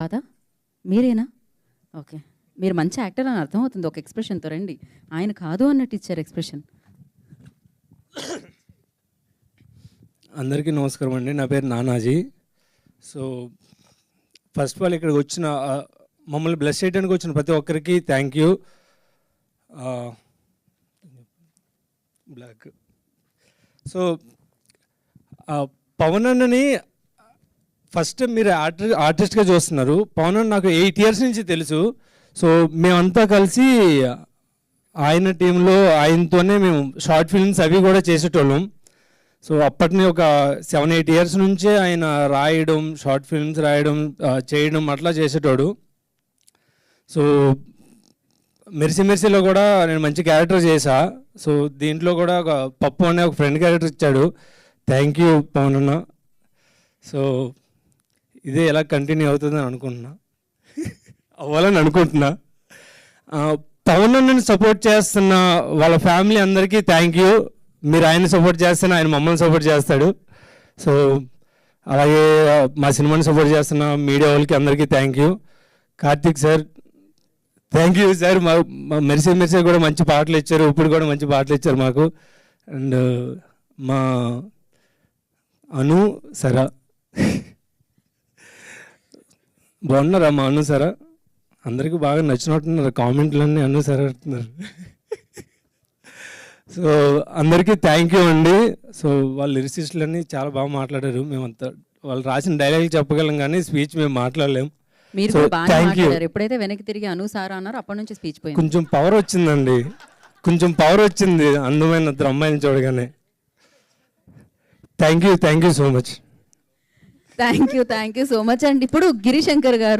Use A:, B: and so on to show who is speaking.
A: కాదా? మీరేనా? ఓకే. మీరు మంచి యాక్టర్ అని అర్థమవుతుంది ఒక ఎక్స్‌ప్రెషన్‌తో రండి. ఆయన కాదు అన్నట్టు ఇచ్చారు ఎక్స్‌ప్రెషన్.
B: అందరికీ నమస్కారం అండి. నా పేరు Nanaji. So first of all ఇక్కడికి వచ్చిన మమ్మల్ని బ్లెస్ చేయడానికి వచ్చిన ప్రతి ఒక్కరికి thank you. Block. So Pawan అన్నని ఫస్ట్ మీరు ఆర్టిస్ట్గా చూస్తున్నారు. పవన్ అన్న నాకు 8 years నుంచి తెలుసు. సో మేమంతా కలిసి ఆయన టీంలో ఆయనతోనే మేము షార్ట్ ఫిల్మ్స్ అవి కూడా చేసేటోళ్ళం. సో అప్పటిని ఒక 7-8 years నుంచే ఆయన రాయడం, షార్ట్ ఫిల్మ్స్ రాయడం, చేయడం అట్లా చేసేటోడు. సో మెర్సీ మెర్సీలో కూడా నేను మంచి క్యారెక్టర్ చేశా. సో దీంట్లో కూడా ఒక పప్పు అనే ఒక ఫ్రెండ్ క్యారెక్టర్ ఇచ్చాడు. థ్యాంక్ యూ పవన్ అన్న. సో ఇదే ఎలా కంటిన్యూ అవుతుందని అనుకుంటున్నా, అవ్వాలని అనుకుంటున్నా. పవన్ అన్నని సపోర్ట్ చేస్తున్న వాళ్ళ ఫ్యామిలీ అందరికీ థ్యాంక్ యూ. మీరు ఆయన సపోర్ట్ చేస్తున్న ఆయన మమ్మల్ని సపోర్ట్ చేస్తాడు. సో అలాగే మా సినిమాని సపోర్ట్ చేస్తున్న మీడియా వాళ్ళకి అందరికీ thank you. Karthik sir thank you sir. మా మెర్సీ మెర్సీ కూడా మంచి పాటలు ఇచ్చారు, ఇప్పుడు కూడా మంచి పాటలు ఇచ్చారు మాకు. అండ్ మా అను సరా బాగున్నారా? మా అను సరా అందరికీ బాగా నచ్చినట్టున్నారు, కామెంట్లన్నీ అను సరా అంటున్నారు. సో అందరికీ థ్యాంక్ యూ అండి. సో వాళ్ళ లిరిసిస్టులన్నీ చాలా బాగా మాట్లాడారు. మేమంతా వాళ్ళు రాసిన డైలాగులు చెప్పగలం కానీ స్పీచ్ మేము మాట్లాడలేము.
A: మీరు కూడా బాగా మాట్లాడారు. ఎప్పుడైతే వెనక్కి తిరిగి అనుసారా అన్నారో అప్పటి నుంచి స్పీచ్ పోయింది.
B: కొంచెం పవర్ వచ్చిందండి, కొంచెం పవర్ వచ్చింది అందమైన అమ్మాయిని చూడగానే. Thank you so much.
A: Thank you so much అండి. ఇప్పుడు గిరిశంకర్ గారు